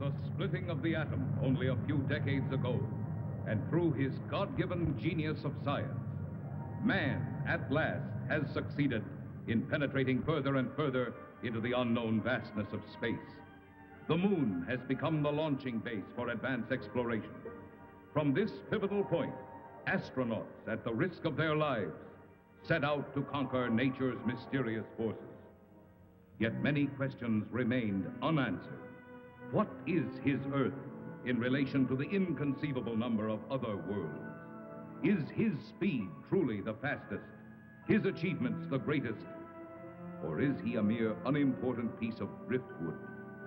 the splitting of the atom only a few decades ago, and through his God-given genius of science, man, at last, has succeeded in penetrating further and further into the unknown vastness of space. The moon has become the launching base for advanced exploration. From this pivotal point, astronauts, at the risk of their lives, set out to conquer nature's mysterious forces. Yet many questions remained unanswered. What is his Earth in relation to the inconceivable number of other worlds? Is his speed truly the fastest, his achievements the greatest? Or is he a mere unimportant piece of driftwood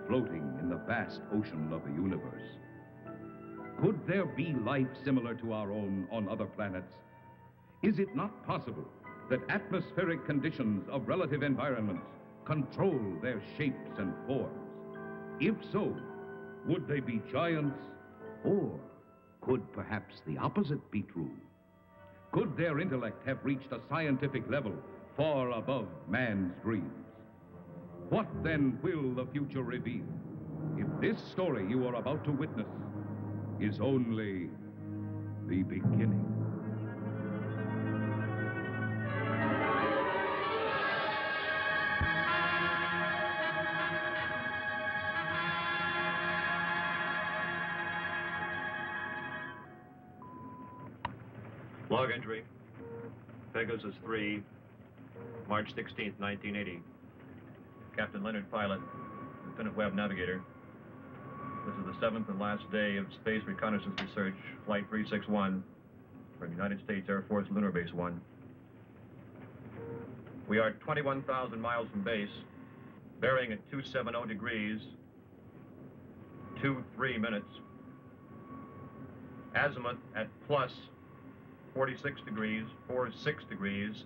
floating in the vast ocean of the universe? Could there be life similar to our own on other planets? Is it not possible that atmospheric conditions of relative environments control their shapes and forms? If so, would they be giants? Or could perhaps the opposite be true? Could their intellect have reached a scientific level far above man's dreams? What then will the future reveal if this story you are about to witness is only the beginning? Log entry. Pegasus 3, March 16th, 1980. Captain Leonard Pilot, Lieutenant Webb Navigator. This is the 7th and last day of Space Reconnaissance Research, Flight 361, from United States Air Force Lunar Base 1. We are 21,000 miles from base, bearing at 270 degrees, 23 minutes. Azimuth at plus 46 degrees, 46 degrees,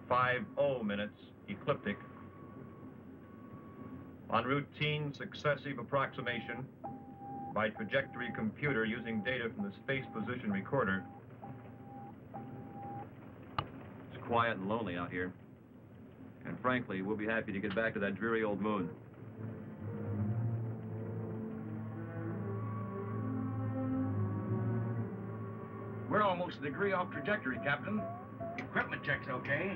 50 minutes, ecliptic. On routine successive approximation by trajectory computer using data from the Space Position Recorder. It's quiet and lonely out here. And frankly, we'll be happy to get back to that dreary old moon. We're almost a degree off trajectory, Captain. Equipment check's okay.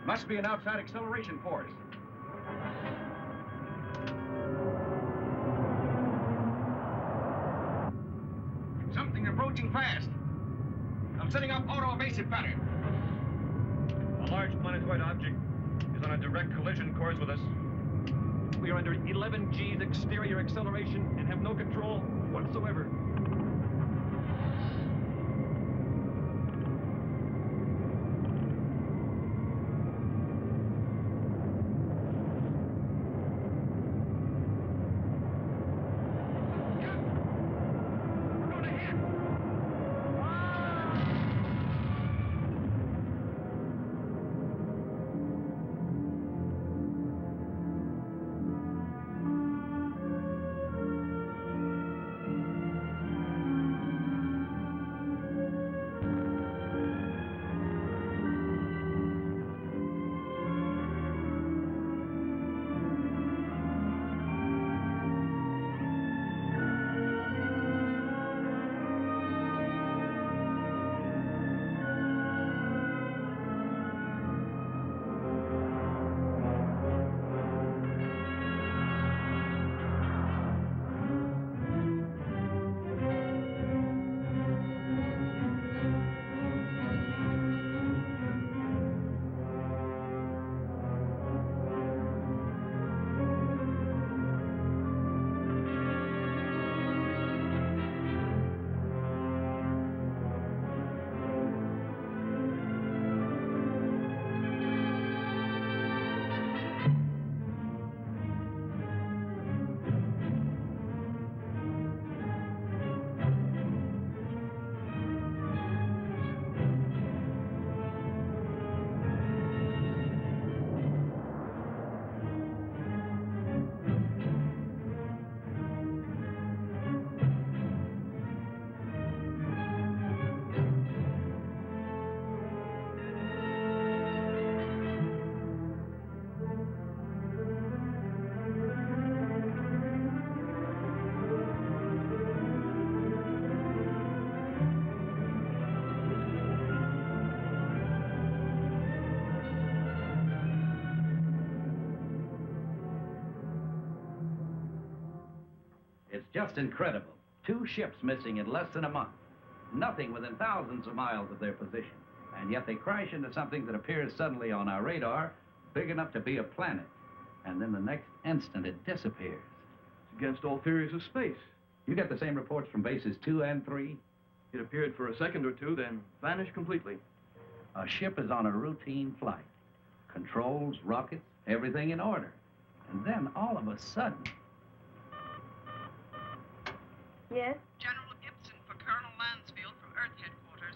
Must be an outside acceleration force. Something approaching fast. I'm setting up auto-evasive pattern. A large planetoid object is on a direct collision course with us. We are under 11 G's exterior acceleration and have no control whatsoever. It's just incredible. 2 ships missing in less than a month. Nothing within thousands of miles of their position. And yet they crash into something that appears suddenly on our radar, big enough to be a planet. And then the next instant it disappears. It's against all theories of space. You get the same reports from bases 2 and 3? It appeared for a second or two, then vanished completely. A ship is on a routine flight. Controls, rockets, everything in order. And then all of a sudden... Yes? General Gibson for Colonel Lansfield from Earth Headquarters.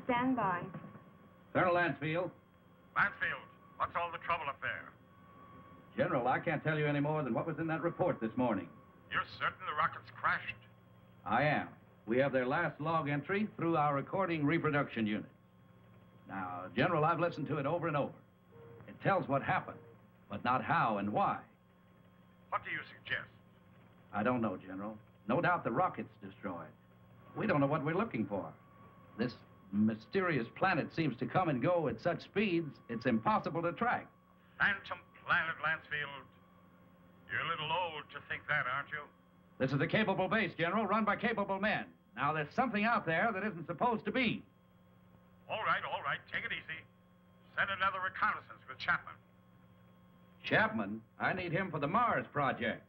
Stand by. Colonel Lansfield. Lansfield, what's all the trouble up there? General, I can't tell you any more than what was in that report this morning. You're certain the rockets crashed? I am. We have their last log entry through our recording reproduction unit. Now, General, I've listened to it over and over. It tells what happened, but not how and why. What do you suggest? I don't know, General. No doubt the rocket's destroyed. We don't know what we're looking for. This mysterious planet seems to come and go at such speeds, it's impossible to track. Phantom planet, Lansfield. You're a little old to think that, aren't you? This is a capable base, General, run by capable men. Now, there's something out there that isn't supposed to be. All right, take it easy. Send another reconnaissance with Chapman. Chapman? I need him for the Mars project.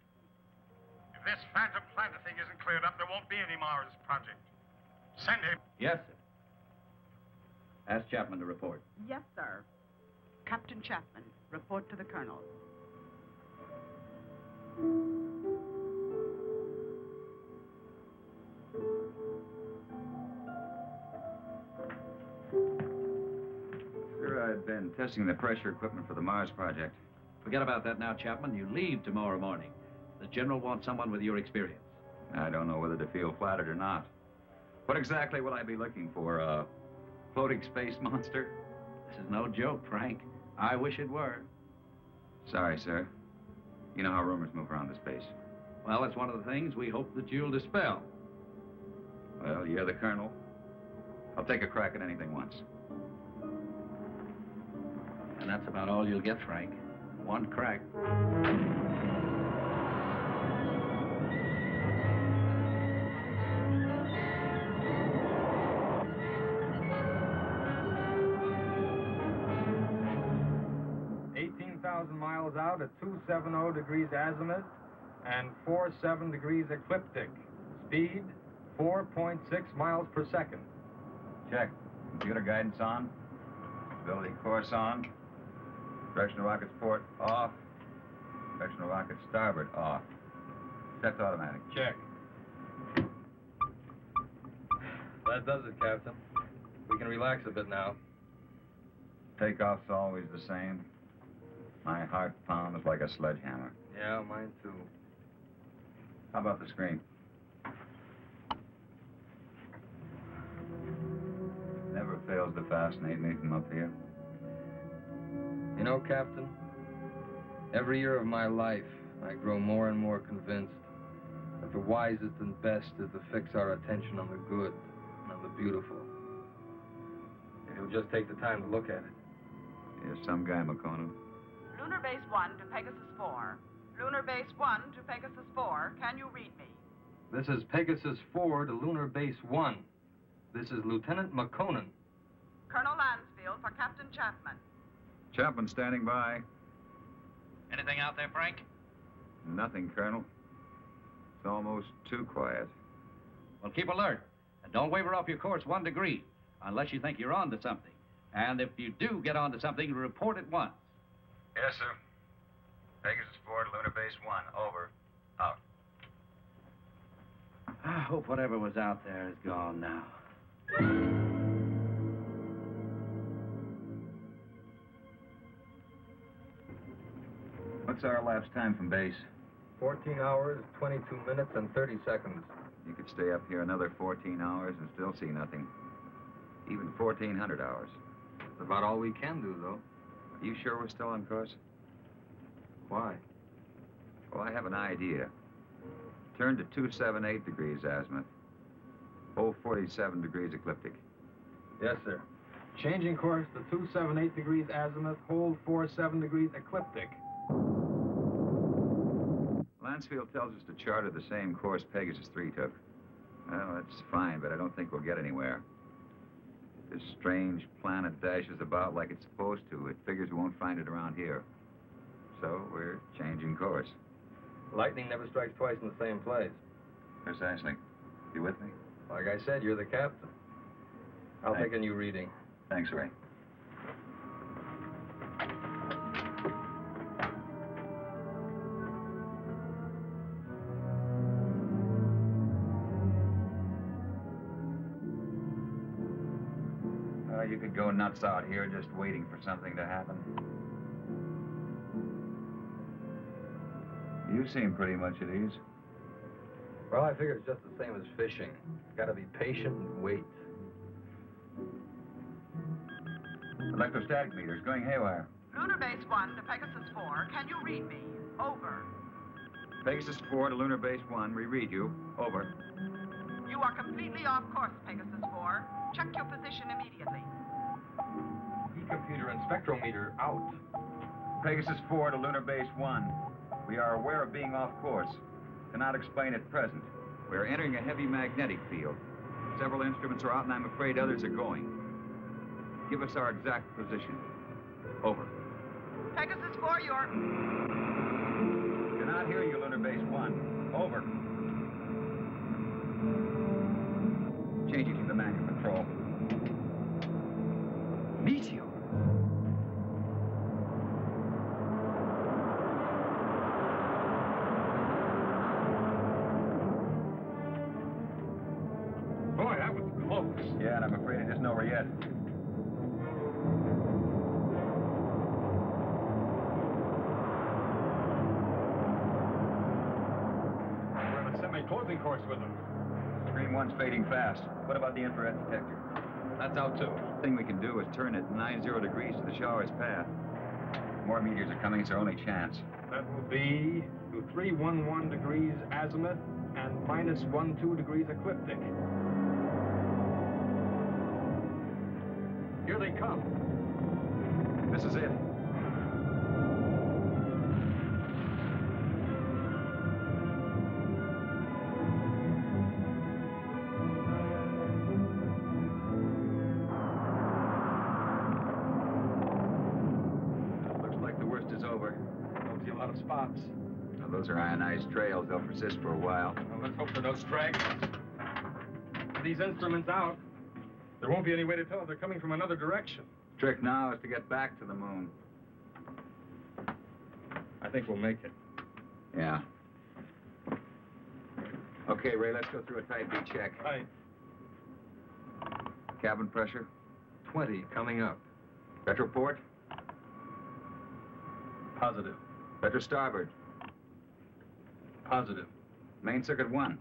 If this Phantom planet thing isn't cleared up, there won't be any Mars project. Send him. Yes, sir. Ask Chapman to report. Yes, sir. Captain Chapman, report to the Colonel. Sir, I've been testing the pressure equipment for the Mars project. Forget about that now, Chapman. You leave tomorrow morning. The General wants someone with your experience. I don't know whether to feel flattered or not. What exactly will I be looking for? A floating space monster? This is no joke, Frank. I wish it were. Sorry, sir. You know how rumors move around the space. Well, it's one of the things we hope that you'll dispel. Well, you're the Colonel. I'll take a crack at anything once. And that's about all you'll get, Frank. One crack. 18,000 miles out at 270 degrees azimuth and 47 degrees ecliptic. Speed, 4.6 miles per second. Check. Computer guidance on. Stability course on. Direction of rocket's port off. Direction of rocket starboard off. Set to automatic. Check. That does it, Captain. We can relax a bit now. Takeoff's always the same. My heart pounds like a sledgehammer. Yeah, mine too. How about the screen? Never fails to fascinate me from up here. You know, Captain, every year of my life, I grow more and more convinced that the wisest and best is to fix our attention on the good and on the beautiful. If you'll just take the time to look at it. You're some guy, McCona. Lunar Base 1 to Pegasus 4. Lunar Base 1 to Pegasus 4. Can you read me? This is Pegasus 4 to Lunar Base 1. This is Lieutenant McConan. Colonel Lansfield for Captain Chapman. Chapman standing by. Anything out there, Frank? Nothing, Colonel. It's almost too quiet. Well, keep alert. And don't waver off your course 1 degree, unless you think you're on to something. And if you do get onto something, report at once. Yes, sir. Pegasus 4 to Lunar Base 1. Over. Out. I hope whatever was out there is gone now. What's our elapsed time from base? 14 hours, 22 minutes, and 30 seconds. You could stay up here another 14 hours and still see nothing. Even 1,400 hours. That's about all we can do, though. Are you sure we're still on course? Why? Well, I have an idea. Turn to 278 degrees azimuth. Hold 47 degrees ecliptic. Yes, sir. Changing course to 278 degrees azimuth, hold 47 degrees ecliptic. Mansfield tells us to charter the same course Pegasus 3 took. Well, that's fine, but I don't think we'll get anywhere. This strange planet dashes about like it's supposed to. It figures we won't find it around here. So we're changing course. Lightning never strikes twice in the same place. Precisely. You with me? Like I said, you're the captain. I'll take a new reading. Thanks, Ray. You could go nuts out here just waiting for something to happen. You seem pretty much at ease. Well, I figure it's just the same as fishing. Gotta be patient and wait. Electrostatic meters going haywire. Lunar Base 1 to Pegasus 4. Can you read me? Over. Pegasus 4 to Lunar Base 1. We read you. Over. You are completely off course, Pegasus 4. Check your position immediately. E-computer and spectrometer out. Pegasus 4 to Lunar Base 1. We are aware of being off course. Cannot explain at present. We are entering a heavy magnetic field. Several instruments are out, and I'm afraid others are going. Give us our exact position. Over. Pegasus 4, you're... Cannot hear you, Lunar Base 1. Over. Changing to the manual control. Meteor. Boy, that was close. Yeah, and I'm afraid it isn't over yet. We're on a semi-closing course with them. Screen 1's fading fast. What about the infrared detector? That's out, too. The thing we can do is turn it 90 degrees to the shower's path. More meteors are coming. It's our only chance. That will be to 311 degrees azimuth and minus 12 degrees ecliptic. Here they come. This is it. Looks like the worst is over. Don't see a lot of spots. Now, those are ionized trails. They'll persist for a while. Well, let's hope for no stragglers. With these instruments out, there won't be any way to tell if they're coming from another direction. Trick now is to get back to the moon. I think we'll make it. Yeah. Okay, Ray, let's go through a tight beat check. Right. Cabin pressure. 20 coming up. Retroport. Positive. Retro starboard. Positive. Main circuit 1.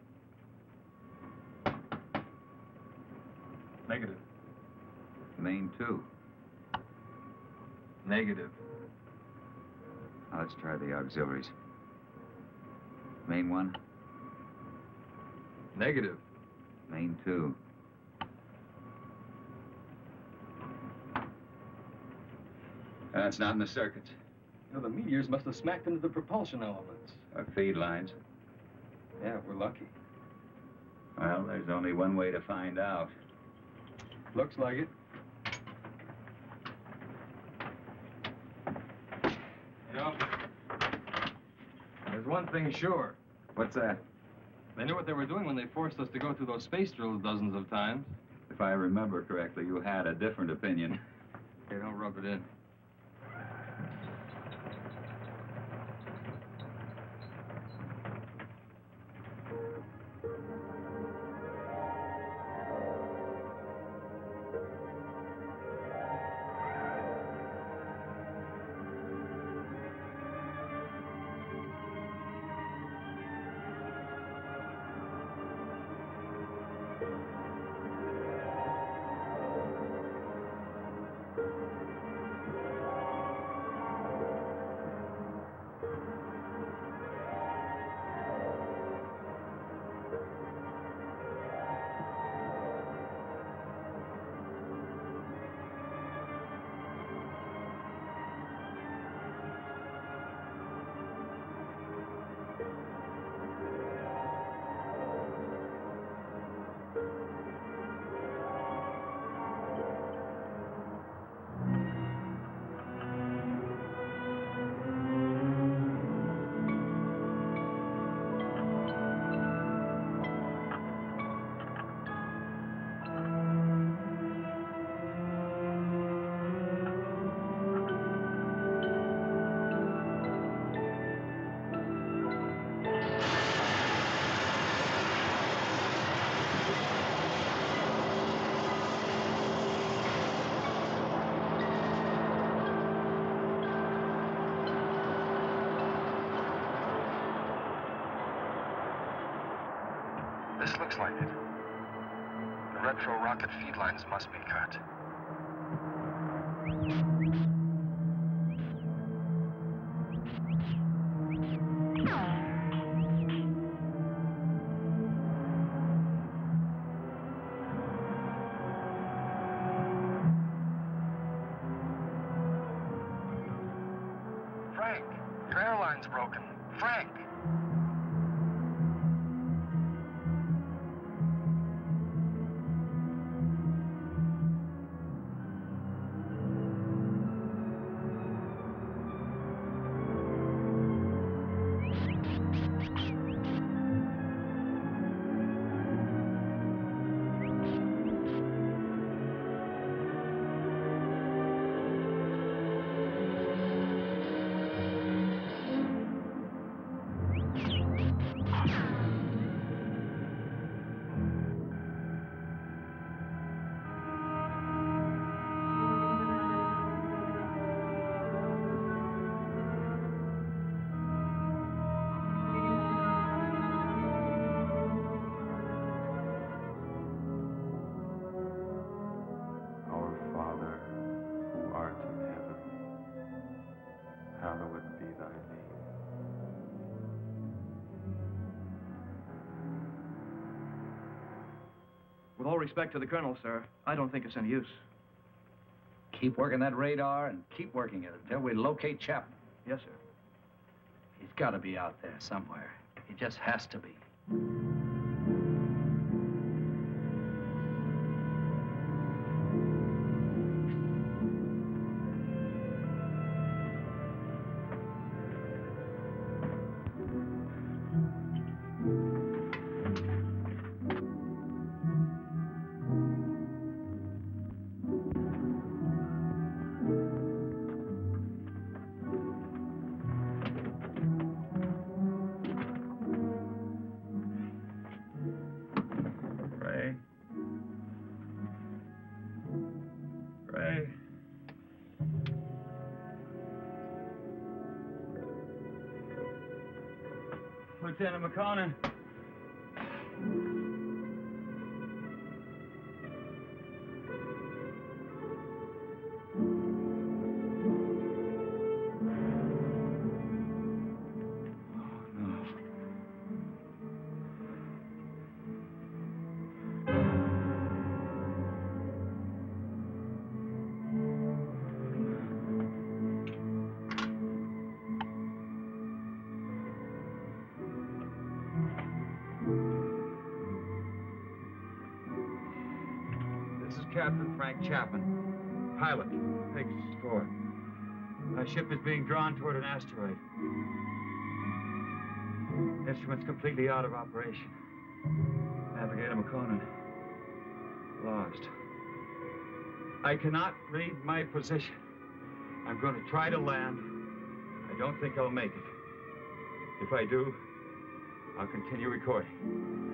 Negative. Main 2. Negative. Now let's try the auxiliaries. Main 1. Negative. Main 2. That's not in the circuits. You know, the meteors must have smacked into the propulsion elements. Our feed lines. Yeah, we're lucky. Well, there's only one way to find out. Looks like it. You know, there's one thing sure. What's that? They knew what they were doing when they forced us to go through those space drills dozens of times. If I remember correctly, you had a different opinion. Hey, don't rub it in. looks like it. The retro rocket feed lines must be cut. Frank, your airline's broken. Frank! Hallowed be thy name. With all respect to the Colonel, sir, I don't think it's any use. Keep working that radar and keep working it until we locate Chapman. Yes, sir. He's got to be out there somewhere. He just has to be. Lieutenant McConnell. Captain Frank Chapman, pilot, Pegasus 4. My ship is being drawn toward an asteroid. Instruments completely out of operation. Navigator McConan, lost. I cannot read my position. I'm going to try to land. I don't think I'll make it. If I do, I'll continue recording.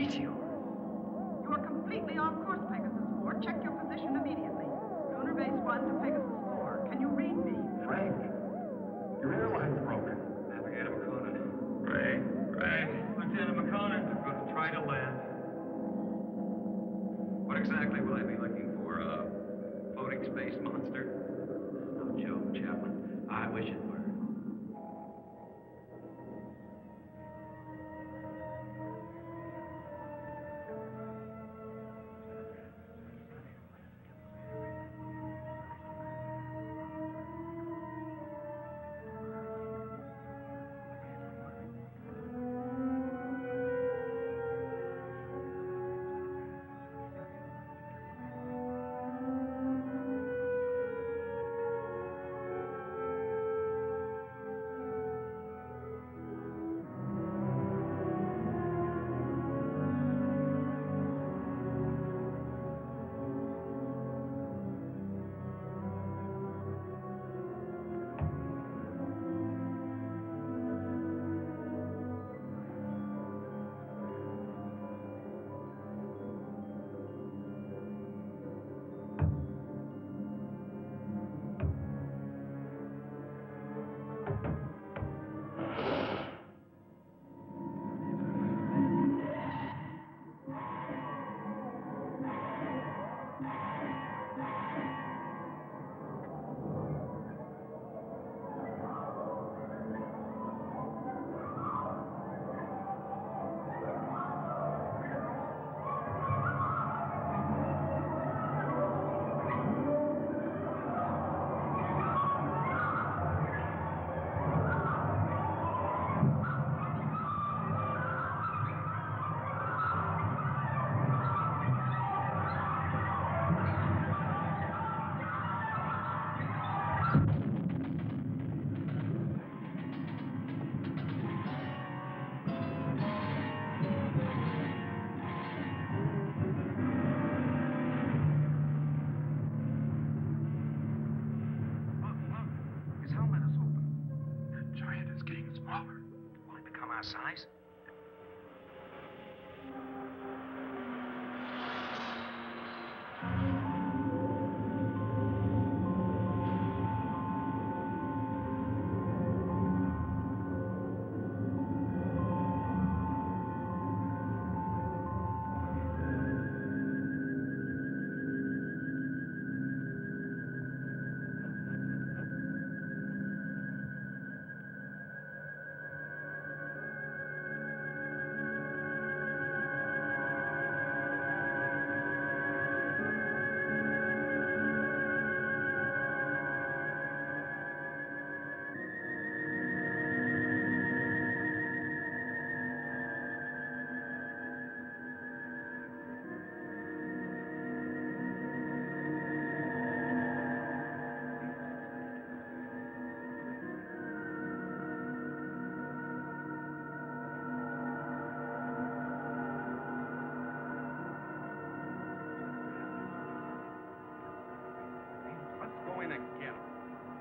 hate you. You are completely off course, Pegasus 4. Check your position immediately. Lunar Base 1 to Pegasus 4. Can you read me? Frank, your airline's broken. Navigator McConan. Ray. Lieutenant McConan. I'm going to try to land. What exactly will I be looking for? A floating space monster? No joke, Chaplain. I wish it were. Size?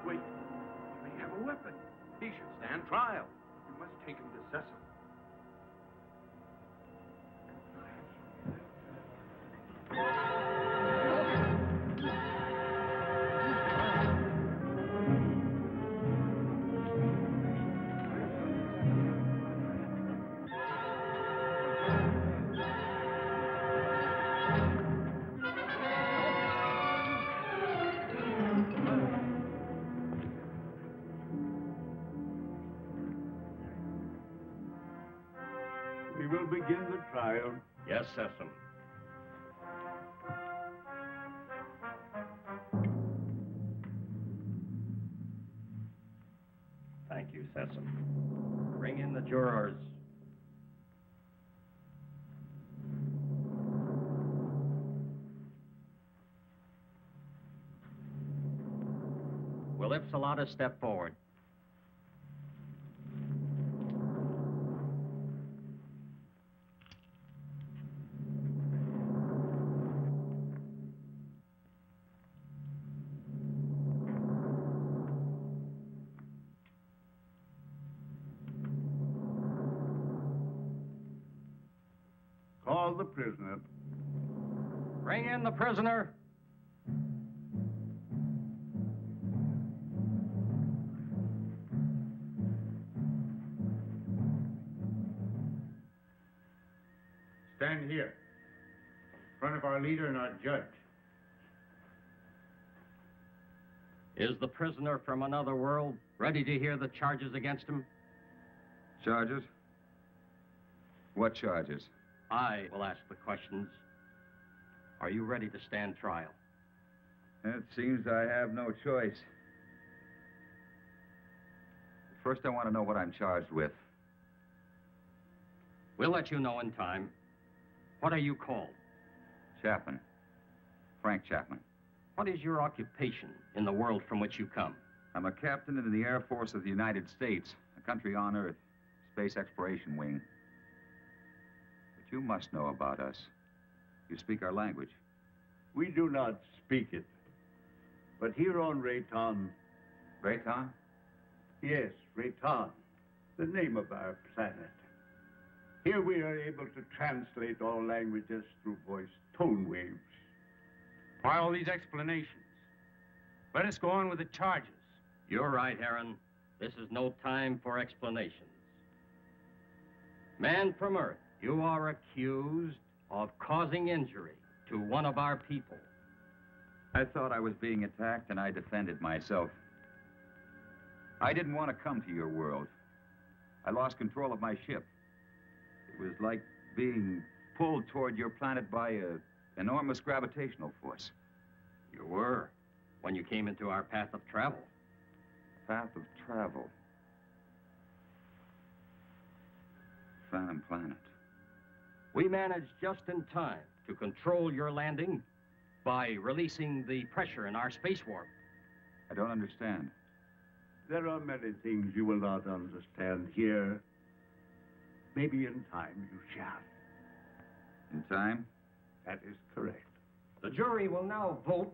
Wait, he may have a weapon. He should stand trial. We must take him to Cecil. We will begin the trial. Yes, Cecil. Thank you, Cecil. Bring in the jurors. Will Ipsilata step forward? Call call the prisoner. Bring in the prisoner. Stand here, in front of our leader and our judge. Is the prisoner from another world ready to hear the charges against him? Charges? What charges? I will ask the questions. Are you ready to stand trial? It seems I have no choice. First, I want to know what I'm charged with. We'll let you know in time. What are you called? Chapman. Frank Chapman. What is your occupation in the world from which you come? I'm a captain in the Air Force of the United States, a country on Earth, Space Exploration Wing. But you must know about us. You speak our language. We do not speak it. But here on Rayton... Rayton? Yes, Rayton, the name of our planet. Here we are able to translate all languages through voice tone waves. Why all these explanations? Let us go on with the charges. You're right, Heron. This is no time for explanations. Man from Earth, you are accused of causing injury to one of our people. I thought I was being attacked, and I defended myself. I didn't want to come to your world. I lost control of my ship. It was like being pulled toward your planet by an enormous gravitational force. You were, when you came into our path of travel. Path of travel. Phantom Planet. We managed just in time to control your landing by releasing the pressure in our space warp. I don't understand. There are many things you will not understand here. Maybe in time you shall. In time? That is correct. The jury will now vote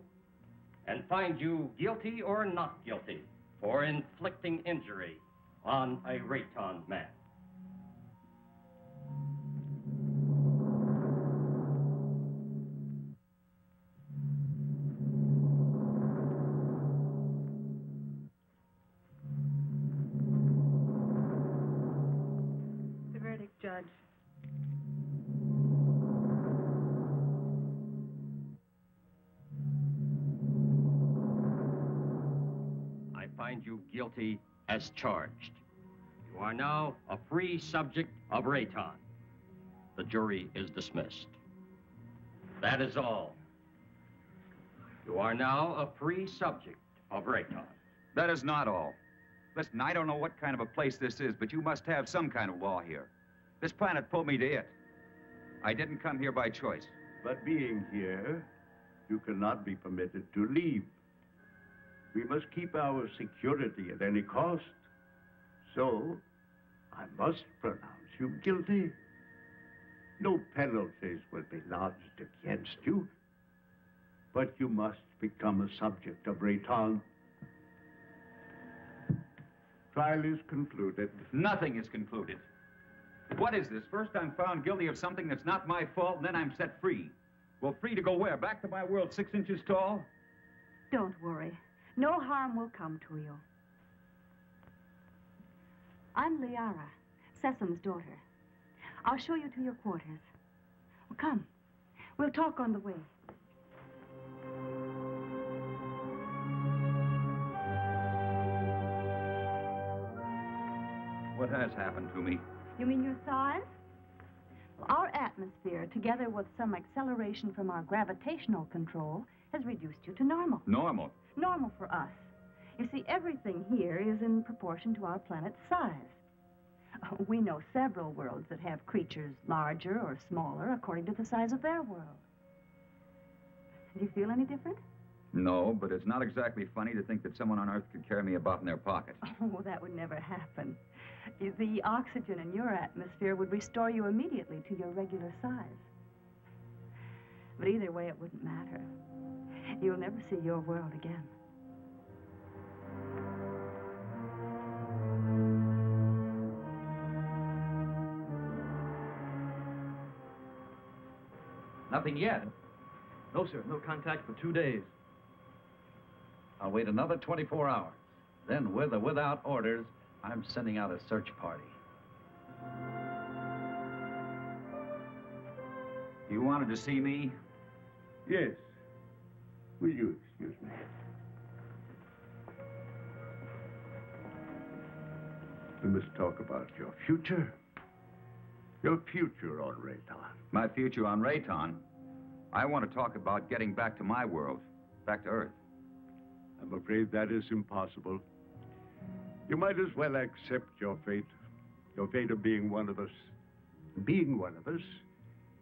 and find you guilty or not guilty for inflicting injury on a Rayton man. The verdict, Judge. I find you guilty as charged. You are now a free subject of Rayton. The jury is dismissed. That is all. You are now a free subject of Rayton. That is not all. Listen, I don't know what kind of a place this is, but you must have some kind of law here. This planet pulled me to it. I didn't come here by choice. But being here, you cannot be permitted to leave. We must keep our security at any cost. So, I must pronounce you guilty. No penalties will be lodged against you. But you must become a subject of Rayton. Trial is concluded. Nothing is concluded. What is this? First I'm found guilty of something that's not my fault, and then I'm set free. Well, free to go where? Back to my world 6 inches tall? Don't worry. No harm will come to you. I'm Liara, Sesam's daughter. I'll show you to your quarters. Well, come. We'll talk on the way. What has happened to me? You mean your size? Well, our atmosphere, together with some acceleration from our gravitational control, has reduced you to normal. Normal? Normal for us. You see, everything here is in proportion to our planet's size. We know several worlds that have creatures larger or smaller according to the size of their world. Do you feel any different? No, but it's not exactly funny to think that someone on Earth could carry me about in their pocket. Oh, that would never happen. The oxygen in your atmosphere would restore you immediately to your regular size. But either way, it wouldn't matter. You'll never see your world again. Nothing yet. No, sir. No contact for 2 days. I'll wait another 24 hours. Then, with or without orders, I'm sending out a search party. You wanted to see me? Yes. Will you excuse me? We must talk about your future. Your future on Rayton. My future on Rayton? I want to talk about getting back to my world, back to Earth. I'm afraid that is impossible. You might as well accept your fate of being one of us. Being one of us,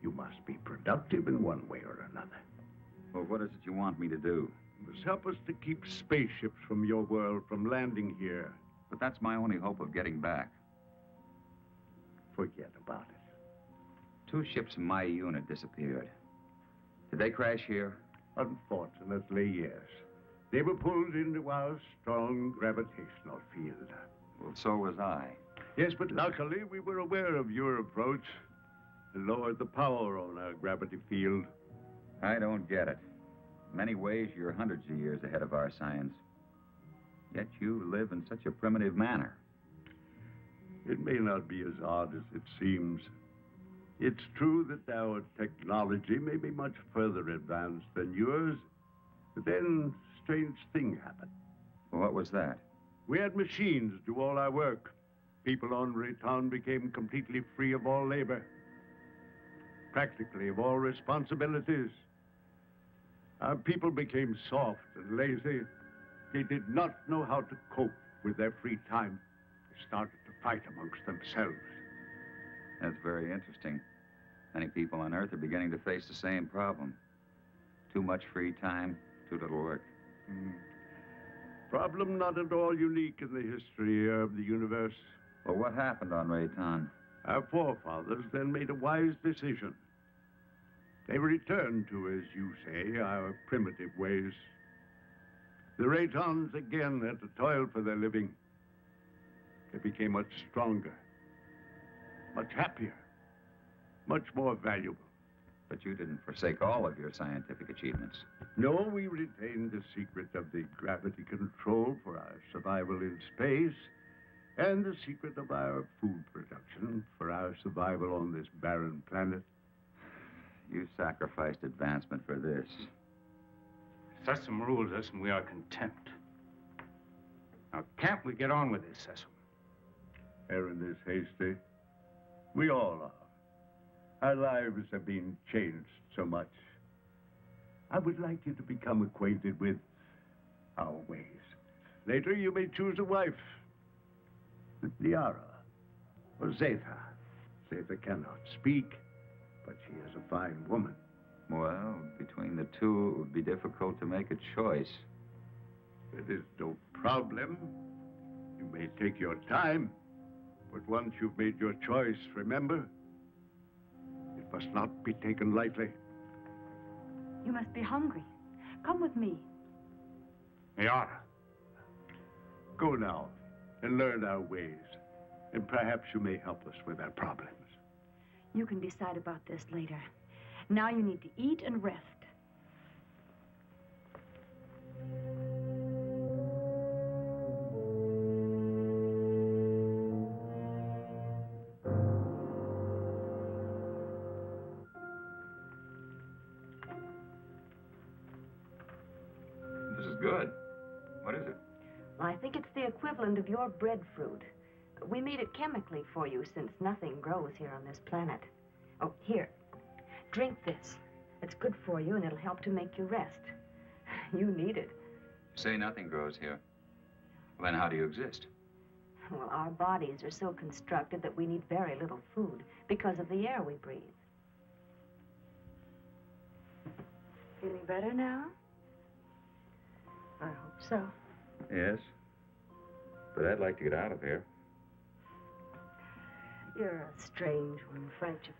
you must be productive in one way or another. Well, what is it you want me to do? You must help us to keep spaceships from your world from landing here. But that's my only hope of getting back. Forget about it. 2 ships in my unit disappeared. Did they crash here? Unfortunately, yes. They were pulled into our strong gravitational field. Well, so was I. Yes, but luckily we were aware of your approach and lowered the power on our gravity field. I don't get it. In many ways, you're hundreds of years ahead of our science. Yet you live in such a primitive manner. It may not be as odd as it seems. It's true that our technology may be much further advanced than yours, but then a strange thing happened. Well, what was that? We had machines do all our work. People on Rayton became completely free of all labor, practically of all responsibilities. Our people became soft and lazy. They did not know how to cope with their free time. They started to fight amongst themselves. That's very interesting. Many people on Earth are beginning to face the same problem. Too much free time, too little work. Problem not at all unique in the history of the universe. Well, what happened on Rayton? Our forefathers then made a wise decision. They returned to, as you say, our primitive ways. The Raytons again had to toil for their living. They became much stronger, much happier, much more valuable. But you didn't forsake all of your scientific achievements. No, we retained the secret of the gravity control for our survival in space, and the secret of our food production for our survival on this barren planet. You sacrificed advancement for this. Sessom rules us, and we are content. Now, can't we get on with this, Sessom? Aaron is hasty. We all are. Our lives have been changed so much. I would like you to become acquainted with our ways. Later, you may choose a wife. With Liara or Zeta. Zeta cannot speak, but she is a fine woman. Well, between the two, it would be difficult to make a choice. It is no problem. You may take your time, but once you've made your choice, remember, it must not be taken lightly. You must be hungry. Come with me. Liara. Go now and learn our ways, and perhaps you may help us with our problems. You can decide about this later. Now you need to eat and rest. This is good. What is it? Well, I think it's the equivalent of your breadfruit. We made it chemically for you since nothing grows here on this planet. Oh, here. Drink this. It's good for you and it'll help to make you rest. You need it. You say nothing grows here. Well, then how do you exist? Well, our bodies are so constructed that we need very little food because of the air we breathe. Feeling better now? I hope so. Yes. But I'd like to get out of here. You're a strange one, Frenchman.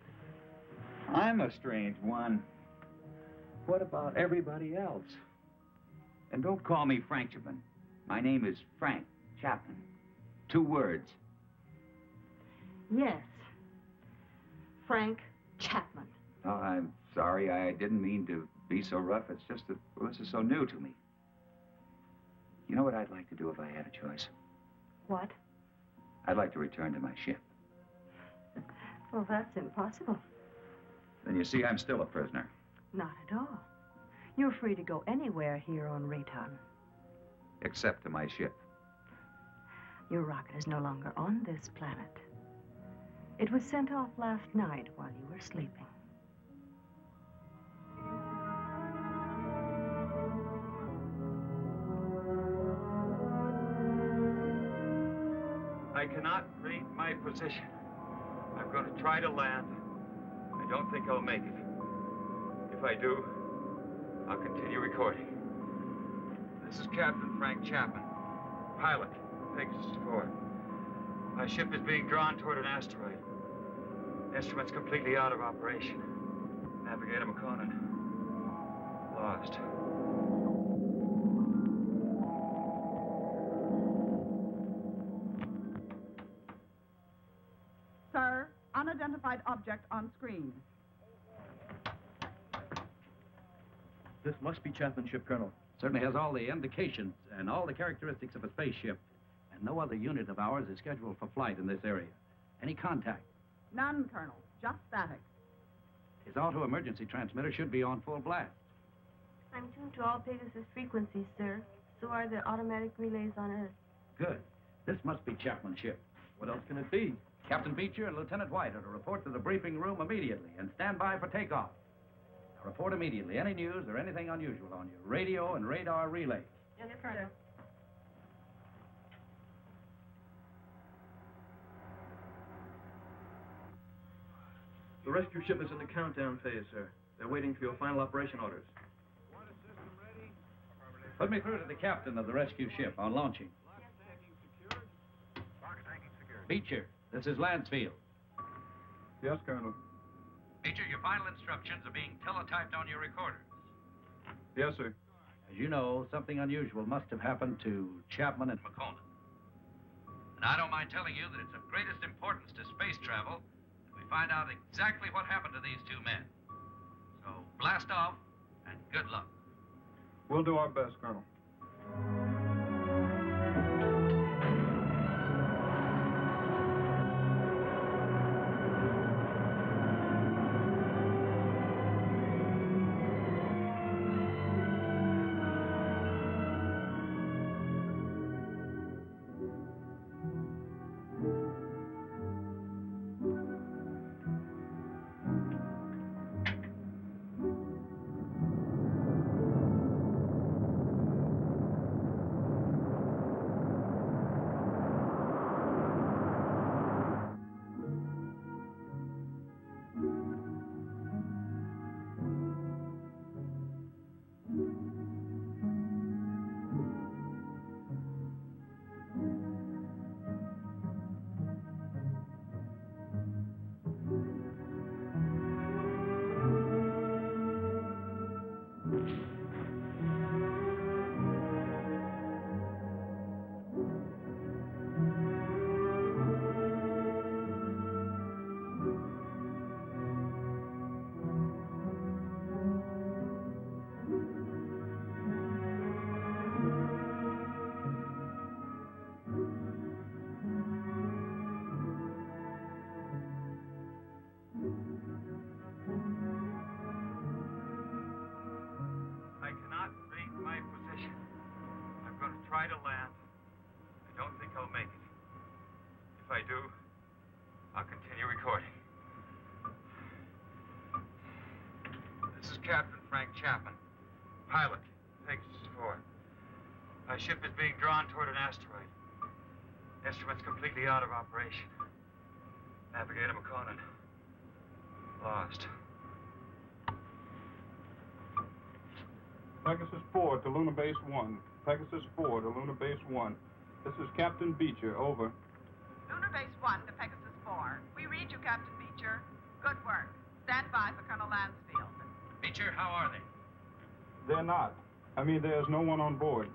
I'm a strange one. What about everybody else? And don't call me Frank Chapman. My name is Frank Chapman. 2 words. Yes. Frank Chapman. Oh, I'm Sorry, I didn't mean to be so rough. It's just that, well, this is so new to me. You know what I'd like to do if I had a choice? What? I'd like to return to my ship. Well, that's impossible. Then you see, I'm still a prisoner. Not at all. You're free to go anywhere here on Rayton. Except to my ship. Your rocket is no longer on this planet. It was sent off last night while you were sleeping. I cannot read my position. I'm going to try to land. I don't think I'll make it. If I do, I'll continue recording. This is Captain Frank Chapman, pilot, Pegasus 4. My ship is being drawn toward an asteroid. Instruments completely out of operation. Navigator McConan, lost. Sir, unidentified object on screen. This must be Chapman's ship, Colonel. Certainly has all the indications and all the characteristics of a spaceship. And no other unit of ours is scheduled for flight in this area. Any contact? None, Colonel. Just static. His auto-emergency transmitter should be on full blast. I'm tuned to all Pegasus frequencies, sir. So are the automatic relays on Earth. Good. This must be Chapman's ship. What else can it be? Captain Beecher and Lieutenant White are to report to the briefing room immediately and stand by for takeoff. Now report immediately any news or anything unusual on your radio and radar relays. Yes, Colonel. The rescue ship is in the countdown phase, sir. They're waiting for your final operation orders. Put me through to the captain of the rescue ship on launching. Beecher, this is Lansfield. Yes, Colonel. Beecher, your final instructions are being teletyped on your recorders. Yes, sir. As you know, something unusual must have happened to Chapman and McConan. And I don't mind telling you that it's of greatest importance to space travel that we find out exactly what happened to these two men. So blast off, and good luck. We'll do our best, Colonel. Try to land. I don't think I'll make it. If I do, I'll continue recording. This is Captain Frank Chapman, pilot, Pegasus 4. My ship is being drawn toward an asteroid. Instruments completely out of operation. Navigator McConan, lost. Pegasus 4 to Lunar Base 1. Pegasus 4 to Lunar Base 1. This is Captain Beecher, over. Lunar Base 1 to Pegasus 4. We read you, Captain Beecher. Good work. Stand by for Colonel Lansfield. Beecher, how are they? They're not. I mean, there's no one on board.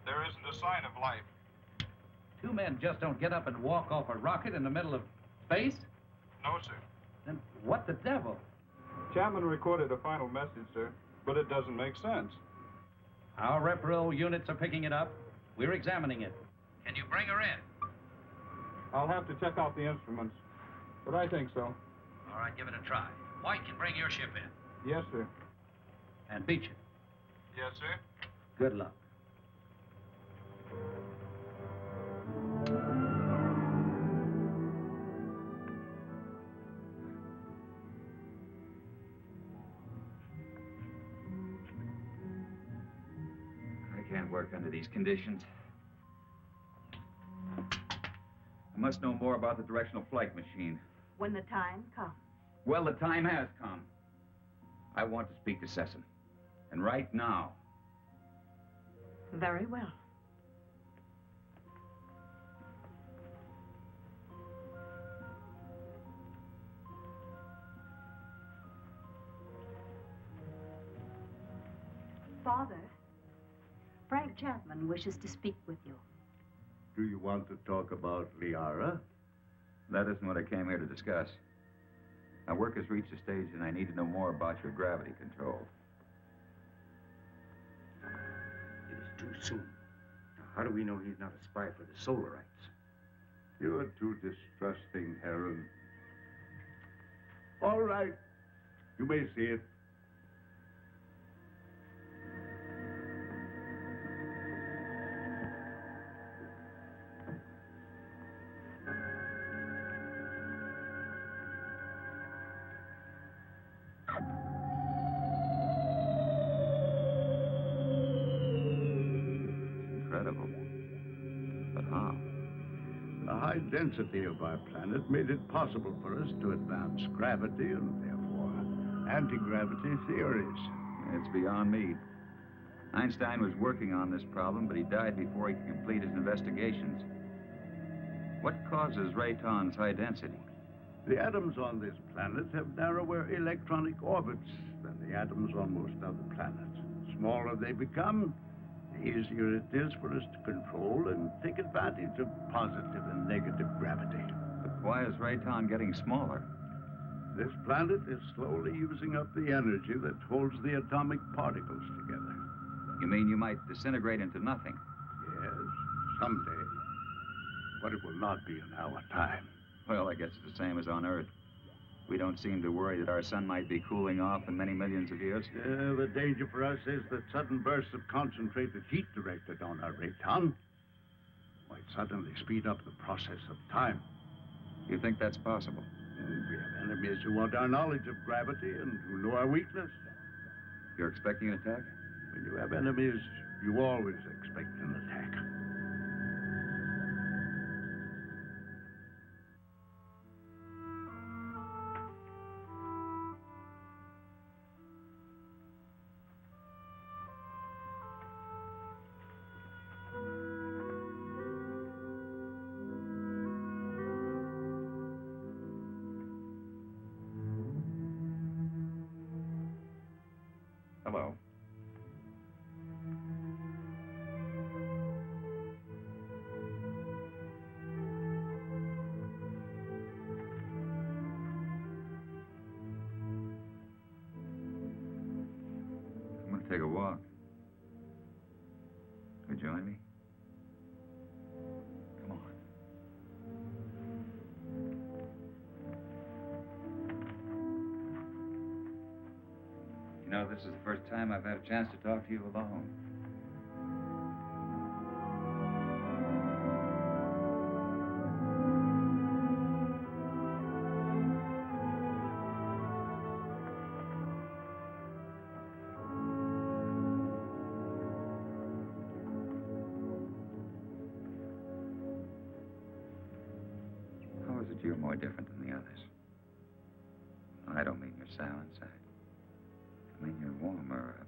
There isn't a sign of life. Two men just don't get up and walk off a rocket in the middle of space? No, sir. Then what the devil? Chapman recorded a final message, sir, but it doesn't make sense. Our repro units are picking it up. We're examining it. Can you bring her in? I'll have to check out the instruments, but I think so. All right, give it a try. White can bring your ship in. Yes, sir. And Beecher. Yes, sir. Good luck. I can't work under these conditions. I must know more about the directional flight machine. When the time comes. Well, the time has come. I want to speak to Sesson. And right now. Very well. Father, Frank Chapman wishes to speak with you. Do you want to talk about Liara? That isn't what I came here to discuss. My work has reached a stage and I need to know more about your gravity control. It is too soon. Now, how do we know he's not a spy for the Solarites? You are too distrusting, Heron. All right. You may see it. Incredible. But how? The high density of our planet made it possible for us to advance gravity and therefore anti-gravity theories. It's beyond me. Einstein was working on this problem, but he died before he could complete his investigations. What causes Rayton's high density? The atoms on this planet have narrower electronic orbits than the atoms on most other planets. The smaller they become, the easier it is for us to control and take advantage of positive and negative gravity. But why is Rayton getting smaller? This planet is slowly using up the energy that holds the atomic particles together. You mean you might disintegrate into nothing? Yes, someday. But it will not be in our time. Well, I guess it's the same as on Earth. We don't seem to worry that our sun might be cooling off in many millions of years. The danger for us is that sudden bursts of concentrated heat directed on our Rayton might suddenly speed up the process of time. You think that's possible? We have enemies who want our knowledge of gravity and who know our weakness. You're expecting an attack? When you have enemies, you always expect an attack. Hello. I'm going to take a walk. Will you join me? Come on. You know, this is the first time I've had a chance to talk to you alone. How is it you're more different than the others? I don't mean you're sour inside. I mean, you're warmer,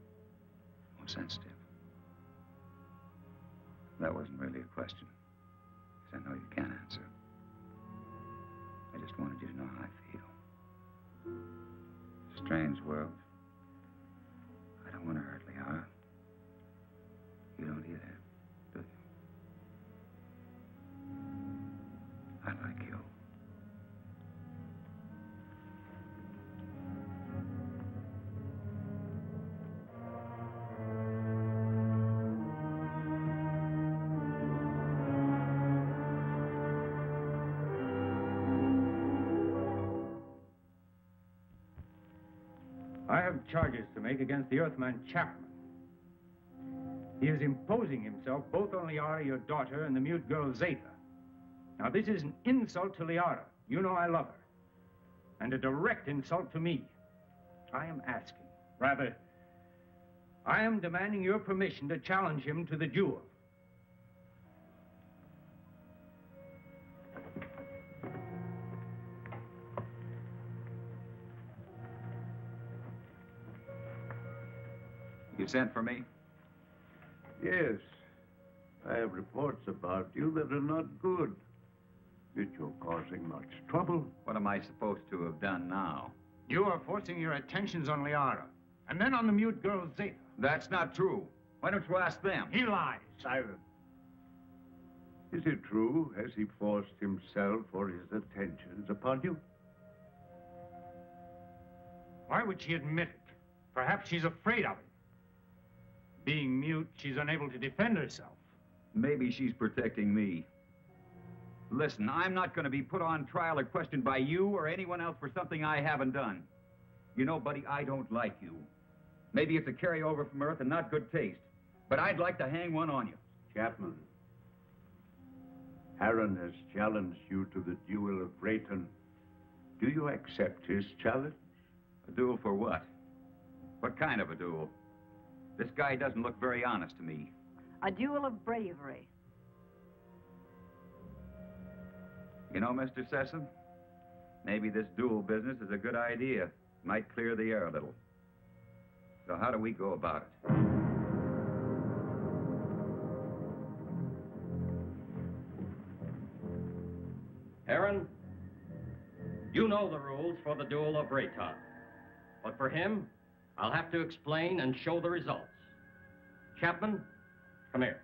more sensitive. That wasn't really a question, because I know you can't answer. I just wanted you to know how I feel. It's a strange world. I don't want to hurt Liara. You don't either, do you? I like you. I have charges to make against the Earthman Chapman. He is imposing himself both on Liara, your daughter, and the mute girl Zeta. Now, this is an insult to Liara. You know I love her. And a direct insult to me. I am asking, rather, I am demanding your permission to challenge him to the duel. You sent for me? Yes. I have reports about you that are not good. That you're causing much trouble. What am I supposed to have done now? You are forcing your attentions on Liara, and then on the mute girl Zeta. That's not true. Why don't you ask them? He lies. Silence. Is it true? Has he forced himself or his attentions upon you? Why would she admit it? Perhaps she's afraid of him. Being mute, she's unable to defend herself. Maybe she's protecting me. Listen, I'm not going to be put on trial or questioned by you or anyone else for something I haven't done. You know, buddy, I don't like you. Maybe it's a carryover from Earth and not good taste, but I'd like to hang one on you. Chapman, Harron has challenged you to the duel of Rayton. Do you accept his challenge? A duel for what? What kind of a duel? This guy doesn't look very honest to me. A duel of bravery. You know, Mr. Sessom, maybe this duel business is a good idea. Might clear the air a little. So how do we go about it? Harron, you know the rules for the duel of Rayton. But for him, I'll have to explain and show the results. Chapman, come here.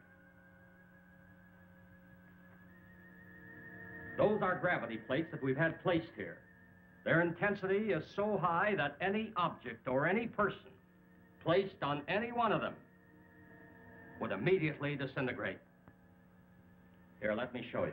Those are gravity plates that we've had placed here. Their intensity is so high that any object or any person placed on any one of them would immediately disintegrate. Here, let me show you.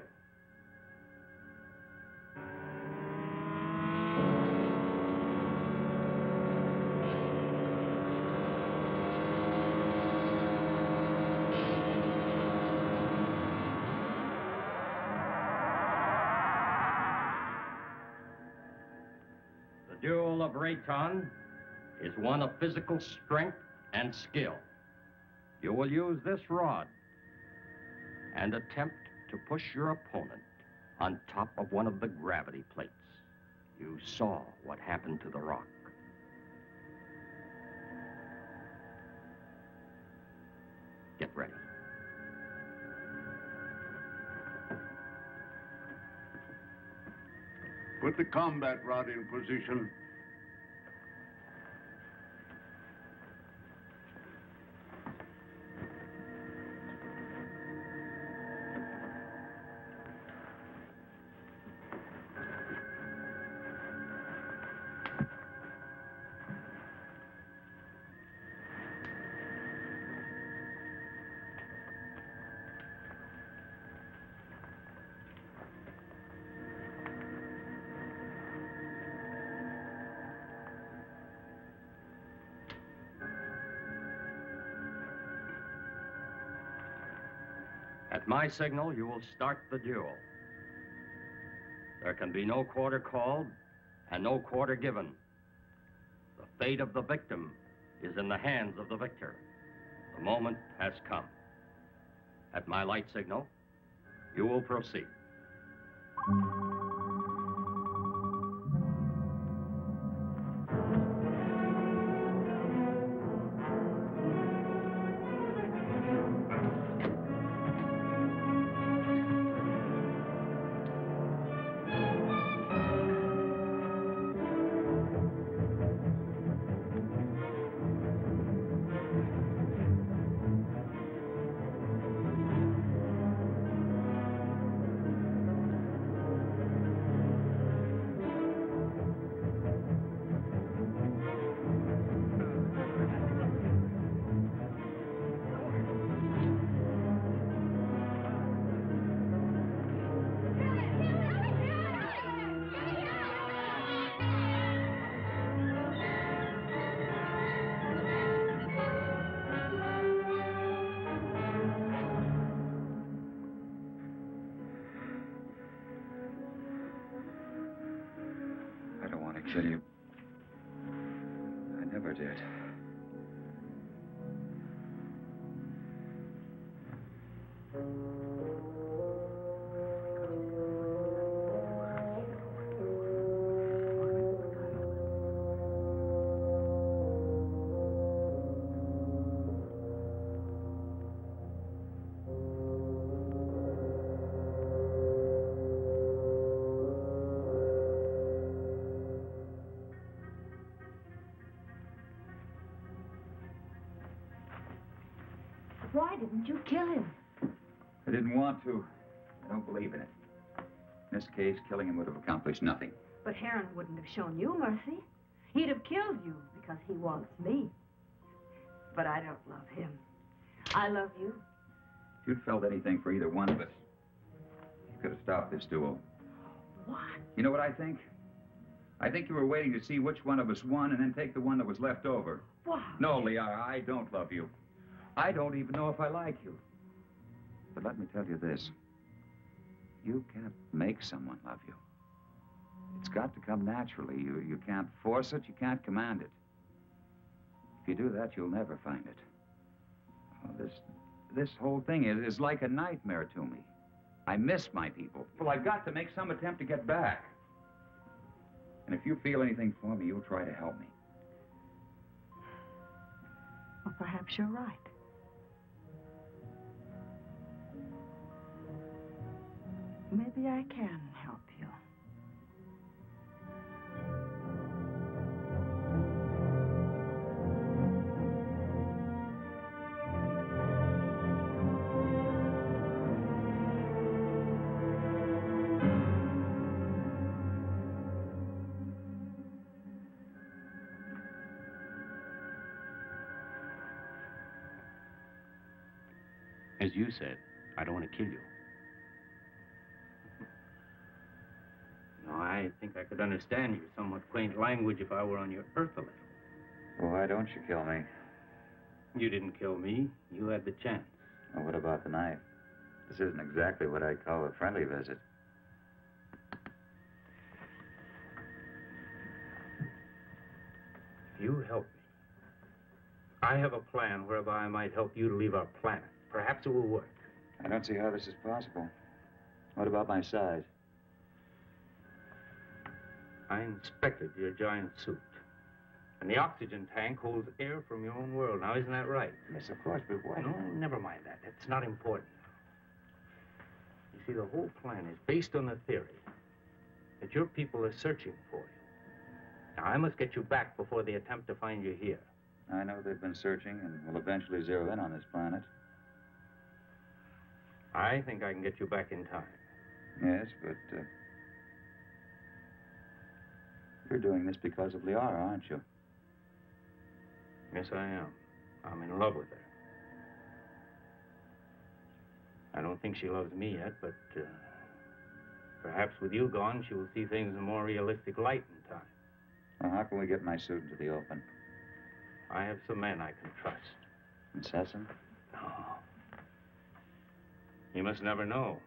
The duel of Rayton is one of physical strength and skill. You will use this rod and attempt to push your opponent on top of one of the gravity plates. You saw what happened to the rock. Get ready. Put the combat rod in position. At my signal, you will start the duel. There can be no quarter called and no quarter given. The fate of the victim is in the hands of the victor. The moment has come. At my light signal, you will proceed. kill you. I never did. Why didn't you kill him? I didn't want to. I don't believe in it. In this case, killing him would have accomplished nothing. But Heron wouldn't have shown you mercy. He'd have killed you because he wants me. But I don't love him. I love you. If you'd felt anything for either one of us, you could have stopped this duel. What? You know what I think? I think you were waiting to see which one of us won and then take the one that was left over. Why? No, Liara, I don't love you. I don't even know if I like you. But let me tell you this. You can't make someone love you. It's got to come naturally. You can't force it, you can't command it. If you do that, you'll never find it. Oh, this whole thing is like a nightmare to me. I miss my people. Well, I've got to make some attempt to get back. And if you feel anything for me, you'll try to help me. Well, perhaps you're right. Maybe I can help you. As you said, I don't want to kill you. No, I think I could understand your somewhat quaint language if I were on your earth a little. Well, why don't you kill me? You didn't kill me. You had the chance. Well, what about the knife? This isn't exactly what I'd call a friendly visit. If you help me, I have a plan whereby I might help you to leave our planet. Perhaps it will work. I don't see how this is possible. What about my size? I inspected your giant suit. And the oxygen tank holds air from your own world. Now, isn't that right? Yes, of course, but why? No, never mind that. That's not important. You see, the whole plan is based on the theory that your people are searching for you. Now, I must get you back before they attempt to find you here. I know they've been searching and will eventually zero in on this planet. I think I can get you back in time. Yes, but you're doing this because of Liara, aren't you? Yes, I am. I'm in love with her. I don't think she loves me yet, but perhaps with you gone, she will see things in a more realistic light in time. Well, how can we get my suit into the open? I have some men I can trust. Assassin? No. You must never know.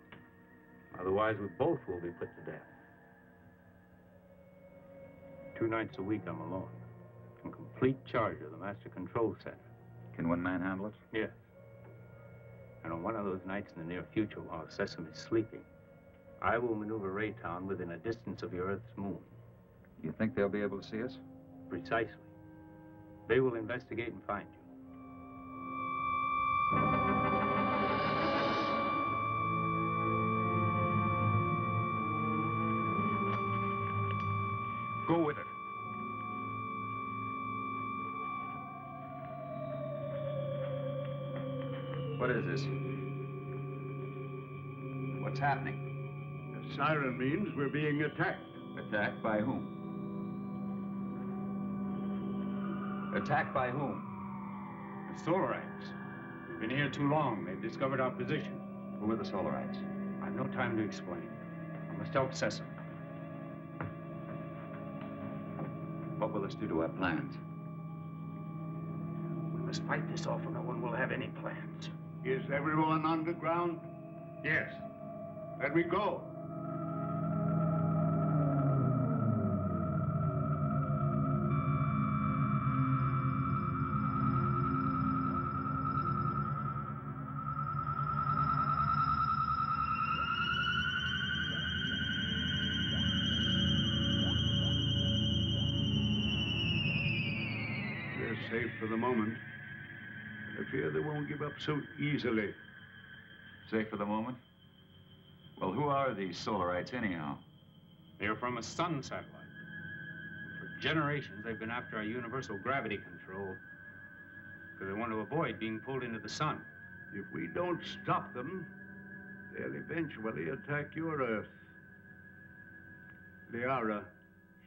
Otherwise, we both will be put to death. 2 nights a week, I'm alone. In complete charge of the Master Control Center. Can one man handle it? Yes. And on one of those nights in the near future, while Sesame is sleeping, I will maneuver Raytown within a distance of your Earth's moon. You think they'll be able to see us? Precisely. They will investigate and find you. Go with it. What is this? What's happening? The siren means we're being attacked. Attacked by whom? Attacked by whom? The Solarites. We've been here too long. They've discovered our position. Who are the Solarites? I've no time to explain. I must help Sesame. What will this do to our plans? We must fight this off or no one will have any plans. Is everyone underground? Yes. Let me go. safe for the moment. But I fear they won't give up so easily. Safe for the moment? Well, who are these Solarites, anyhow? They're from a sun satellite. For generations, they've been after our universal gravity control because they want to avoid being pulled into the sun. If we don't stop them, they'll eventually attack your Earth. Liara,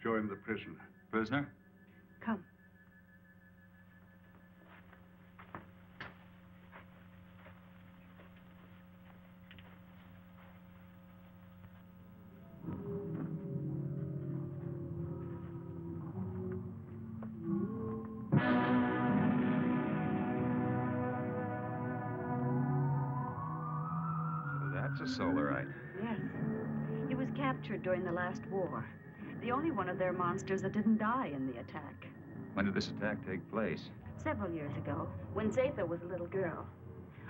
show him the prisoner. Prisoner? Come. That's a Solarite. Yes. He was captured during the last war. The only one of their monsters that didn't die in the attack. When did this attack take place? Several years ago, when Zatha was a little girl.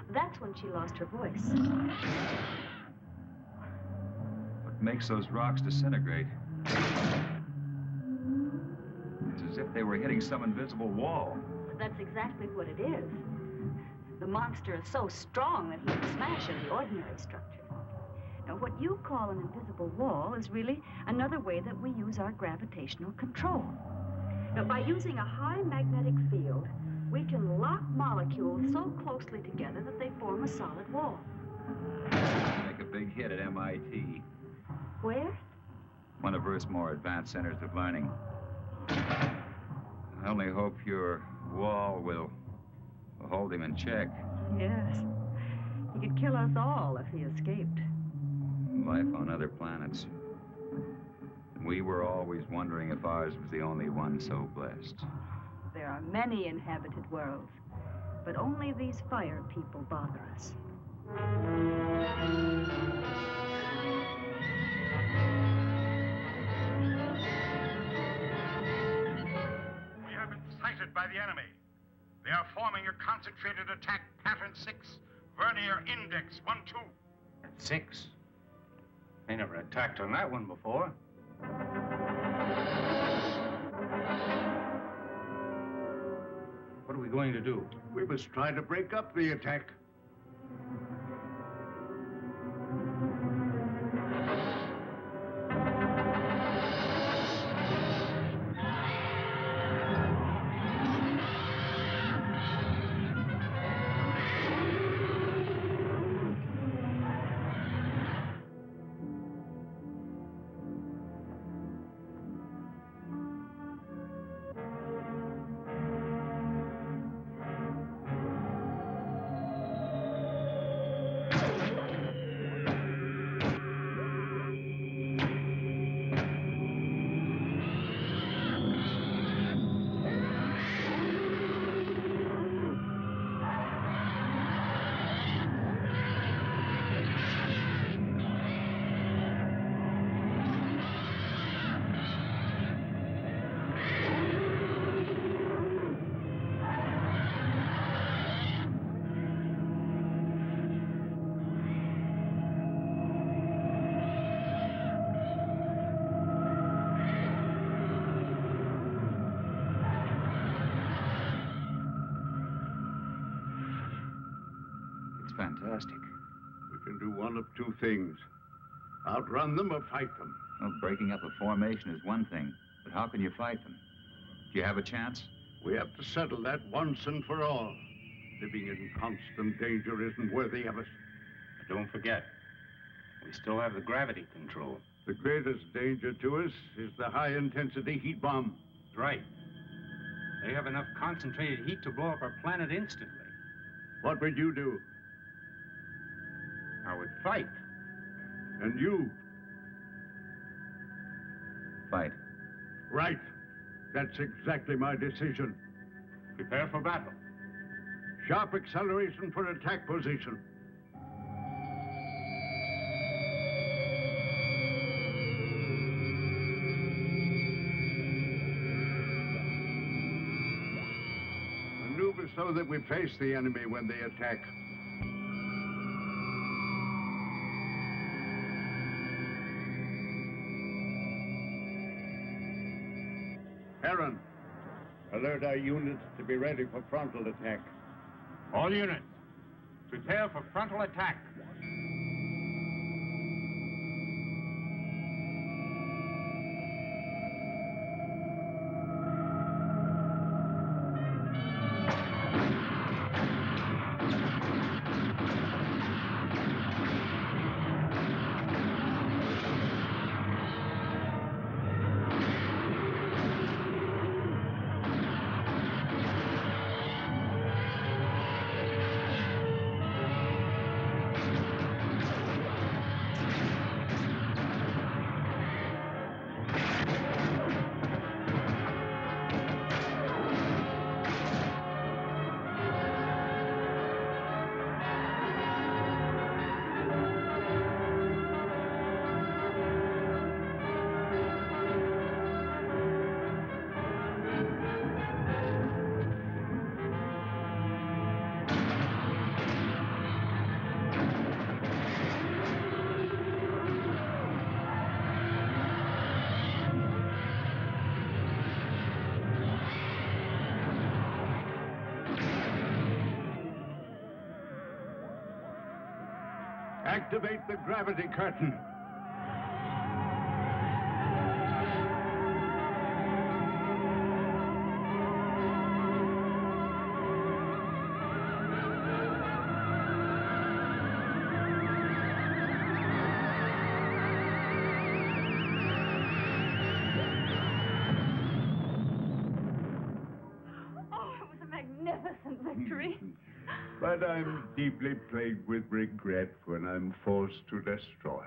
That's when she lost her voice. What makes those rocks disintegrate? It's as if they were hitting some invisible wall. That's exactly what it is. The monster is so strong that he can smash any ordinary structure. Now, what you call an invisible wall is really another way that we use our gravitational control. Now, by using a high magnetic field, we can lock molecules so closely together that they form a solid wall. Make a big hit at MIT. Where? One of Earth's more advanced centers of learning. I only hope your wall will hold him in check. Yes. He could kill us all if he escaped. Life on other planets. We were always wondering if ours was the only one so blessed. There are many inhabited worlds, but only these fire people bother us. We have been sighted by the enemy. They are forming a concentrated attack pattern 6, vernier index 1-2. That's 6. They never attacked on that one before. What are we going to do? We must try to break up the attack. Fantastic. We can do one of two things. Outrun them or fight them. Well, breaking up a formation is one thing, but how can you fight them? Do you have a chance? We have to settle that once and for all. Living in constant danger isn't worthy of us. But don't forget, we still have the gravity control. The greatest danger to us is the high-intensity heat bomb. That's right. They have enough concentrated heat to blow up our planet instantly. What would you do? I would fight. And you? Fight. Right. That's exactly my decision. Prepare for battle. Sharp acceleration for attack position. Maneuver so that we face the enemy when they attack. Aaron, Alert our units to be ready for frontal attack. All units, prepare for frontal attack. Activate the gravity curtain. Oh, it was a magnificent victory. But I'm deeply plagued with regret when I'm forced to destroy.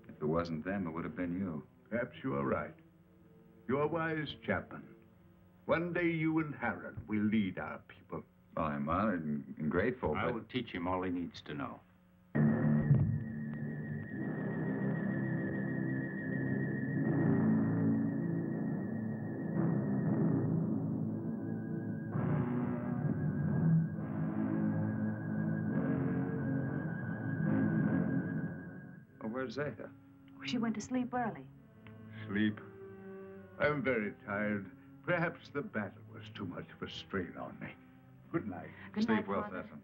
If it wasn't them, it would have been you. Perhaps you are right. You're wise, Chapman. One day you and Harold will lead our people. Well, I'm honored and grateful, I but... will teach him all he needs to know. Oh, where's Zeta? She went to sleep early. Sleep? I'm very tired. Perhaps the battle was too much of a strain on me. Good night. Good Sleep night, well, Father. Stefan.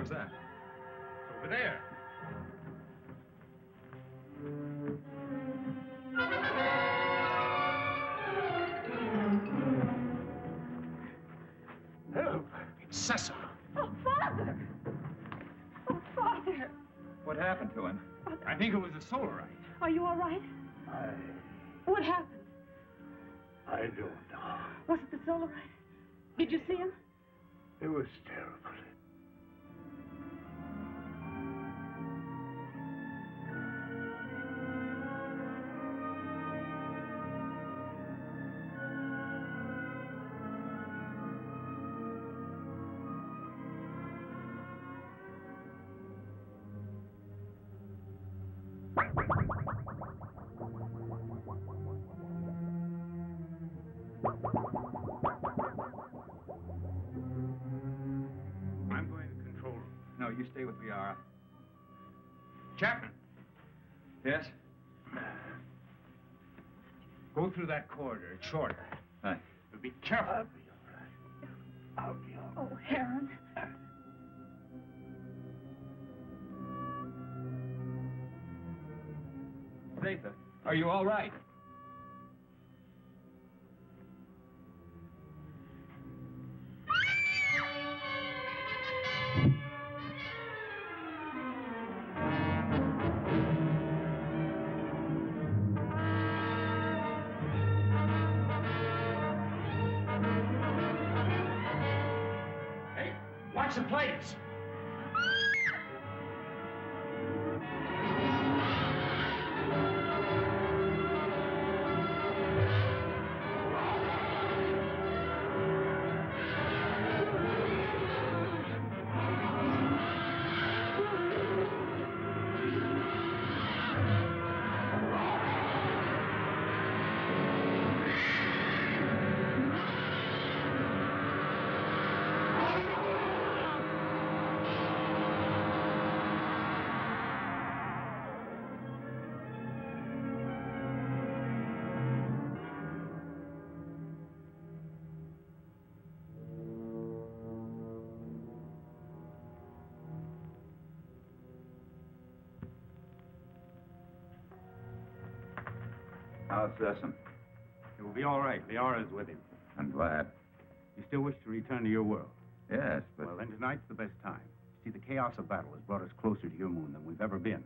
hell's that? It's over there. Help! It's Cecil. Oh, Father! Oh, Father! What happened to him? I think it was a Solarite. Are you all right? What happened? I don't know. Was it the Solarite? Did you see him? It was terrible. I'm going to control room. No, you stay with Liara. Chapman, Yes? go through that corridor. It's shorter. Hi. But be careful. I'll be all right. Oh, Heron. Zatha, are you all right? Hey, watch the plates. How's Cecil? He will be all right. Liara's with him. I'm glad. You still wish to return to your world? Yes, but... Well, then tonight's the best time. See, the chaos of battle has brought us closer to your moon than we've ever been.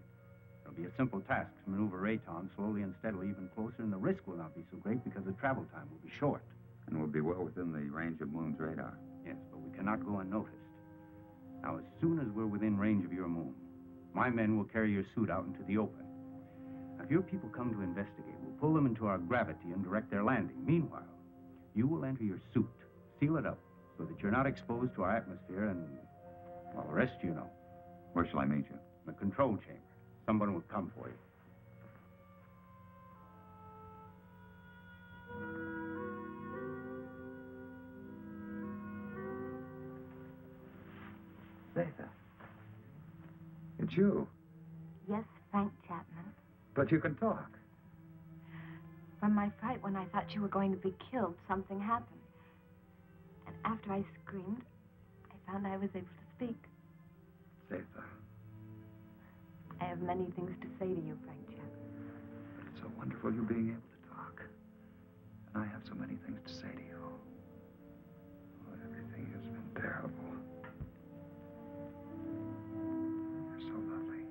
It'll be a simple task to maneuver Rayton slowly and steadily even closer, and the risk will not be so great because the travel time will be short. And we'll be well within the range of Moon's radar. Yes, but we cannot go unnoticed. Now, as soon as we're within range of your moon, my men will carry your suit out into the open. Now, if your people come to investigate, we'll pull them into our gravity and direct their landing. Meanwhile, you will enter your suit, seal it up, so that you're not exposed to our atmosphere, and, well, the rest you know. Where shall I meet you? In the control chamber. Someone will come for you. Zatha. It's you. Yes, Frank Chapman. But you can talk. From my fright when I thought you were going to be killed, something happened. And after I screamed, I found I was able to speak. Zatha. I have many things to say to you, Frank Chapman. But it's so wonderful you being able to talk. And I have so many things to say to you. Oh, everything has been terrible. You're so lovely.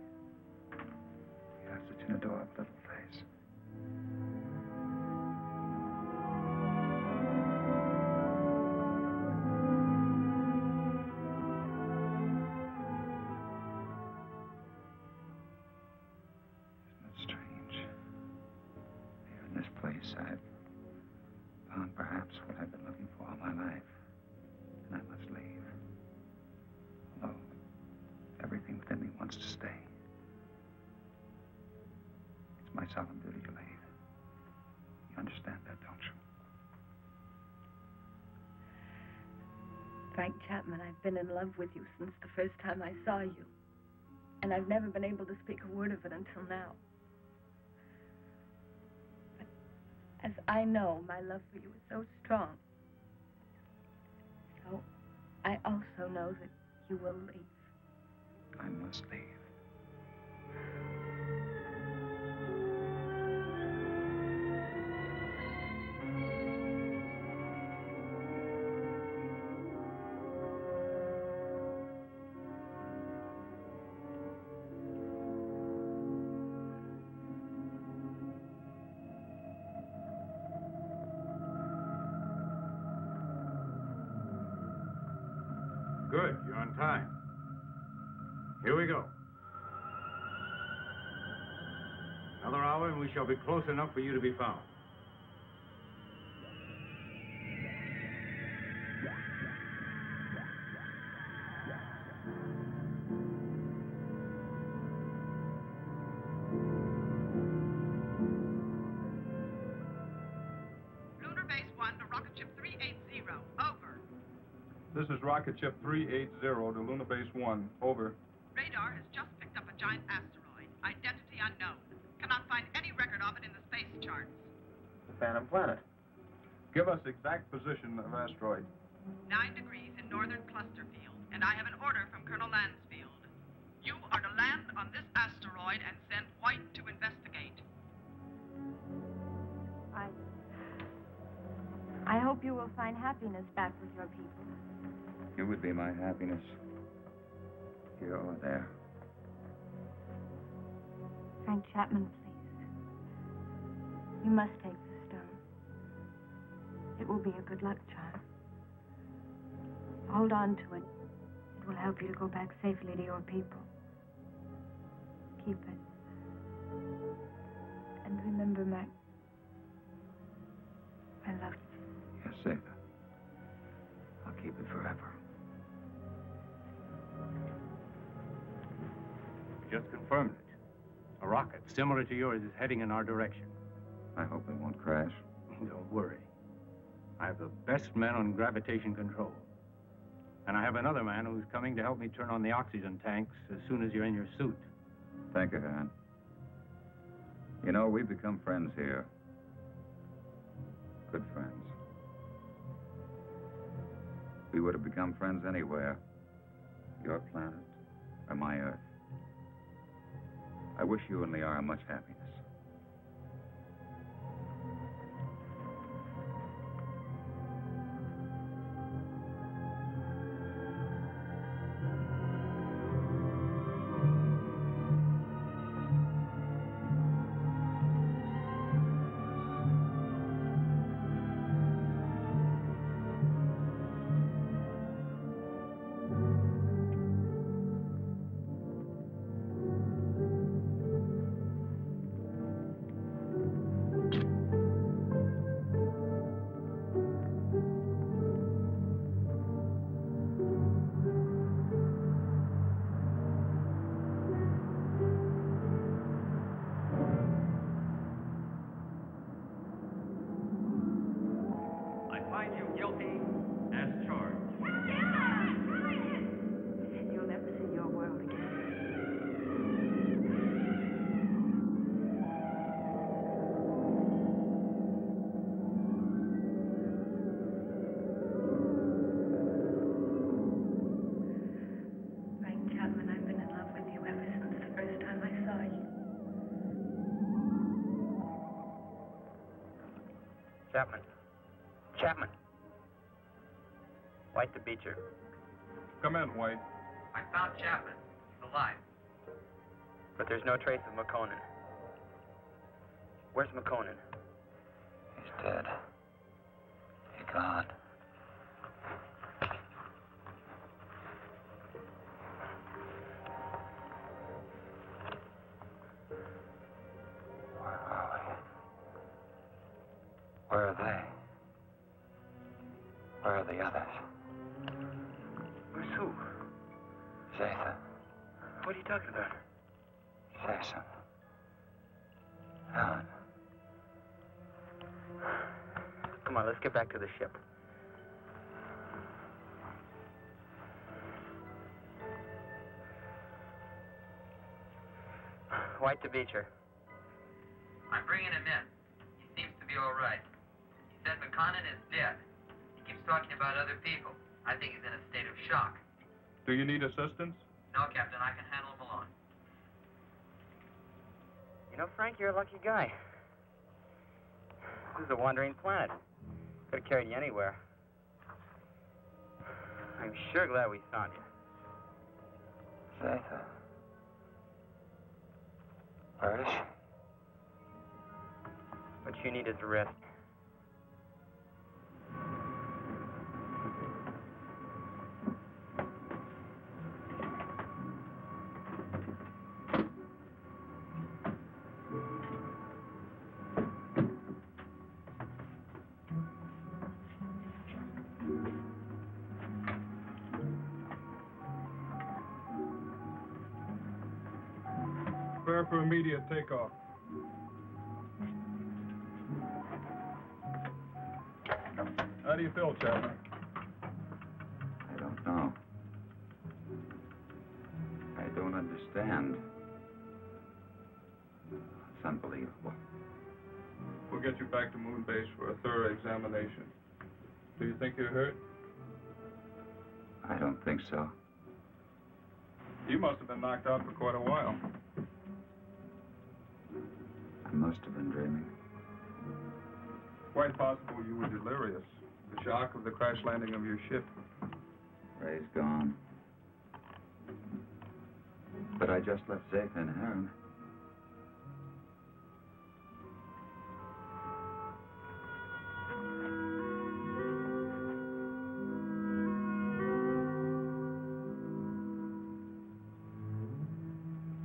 You have such an adorable little face. I've found perhaps what I've been looking for all my life. And I must leave. Although everything within me wants to stay. It's my solemn duty to leave. You understand that, don't you? Frank Chapman, I've been in love with you since the first time I saw you. And I've never been able to speak a word of it until now. As I know, my love for you is so strong. So, I also know that you will leave. must leave. Good, you're on time. Here we go. Another hour and we shall be close enough for you to be found. Lunar Base 1 to Rocket Ship 380. Over. This is Rocket Ship 380 to Lunar Base 1. Over. Radar has just picked up a giant asteroid. Identity unknown. Cannot find any record of it in the space charts. The Phantom Planet. Give us exact position of asteroid. 9 degrees in northern cluster field, and I have an order from Colonel Lansfield. You are to land on this asteroid and send White to investigate. I hope you will find happiness back with your people. You would be my happiness. Here or there. Frank Chapman, please. You must take the stone. It will be a good luck charm. Hold on to it. It will help you to go back safely to your people. Keep it. And remember, Mac, I love you. Yes, Zeta. I'll keep it forever. Just confirmed it. A rocket similar to yours is heading in our direction. I hope it won't crash. Don't worry. I have the best men on gravitation control. And I have another man who's coming to help me turn on the oxygen tanks as soon as you're in your suit. Thank you, Han. You know, we've become friends here. Good friends. We would have become friends anywhere. Your planet or my Earth. I wish you and Liara much happiness. Chapman. Chapman. White to Beecher. Come in, White. I found Chapman. He's alive. But there's no trace of McConan. Where's McConan? He's dead. He's gone. Where are they? Where are the others? Where's who? Zeta. What are you talking about? Say something. Helen. Come on, let's get back to the ship. White to Beecher. I'm bringing him in. He seems to be all right. He said McConan is dead. He keeps talking about other people. I think he's in a state of shock. Do you need assistance? No, Captain, I can handle him alone. You know, Frank, you're a lucky guy. This is a wandering planet. Could have carried you anywhere. I'm sure glad we found you. Zeta. Where is she? What you need is a rest. Prepare for immediate takeoff. How do you feel, Chapman? I don't know. I don't understand. It's unbelievable. We'll get you back to Moon Base for a thorough examination. Do you think you're hurt? I don't think so. You must have been knocked out for quite a while. I must have been dreaming. Quite possible you were delirious. The shock of the crash landing of your ship. Ray's gone. But I just left Zeta and Heron.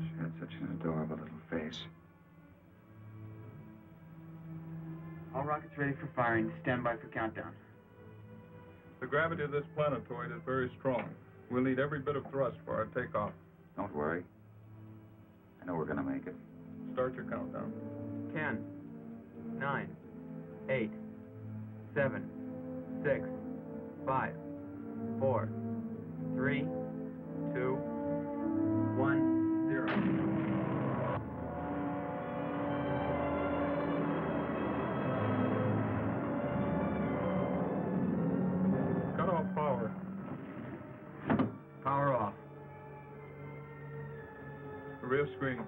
She had such an adorable little face. All rockets ready for firing. Stand by for countdown. The gravity of this planetoid is very strong. We'll need every bit of thrust for our takeoff. Don't worry. I know we're gonna make it. Start your countdown. 10, 9, 8, 7, 6, 5, 4, 3, 2, 1, 0. Power. Power off. Rear screen.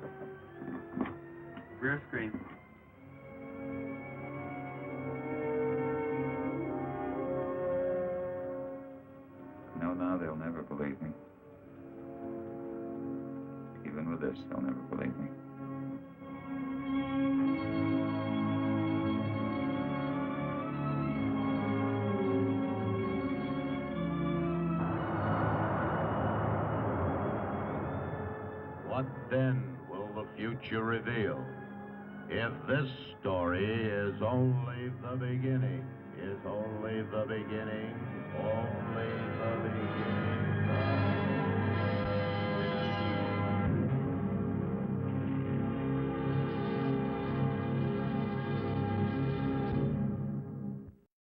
Rear screen. No, now they'll never believe me. Even with this, they'll never believe me. What then will the future reveal? If this story is only the beginning, only the beginning.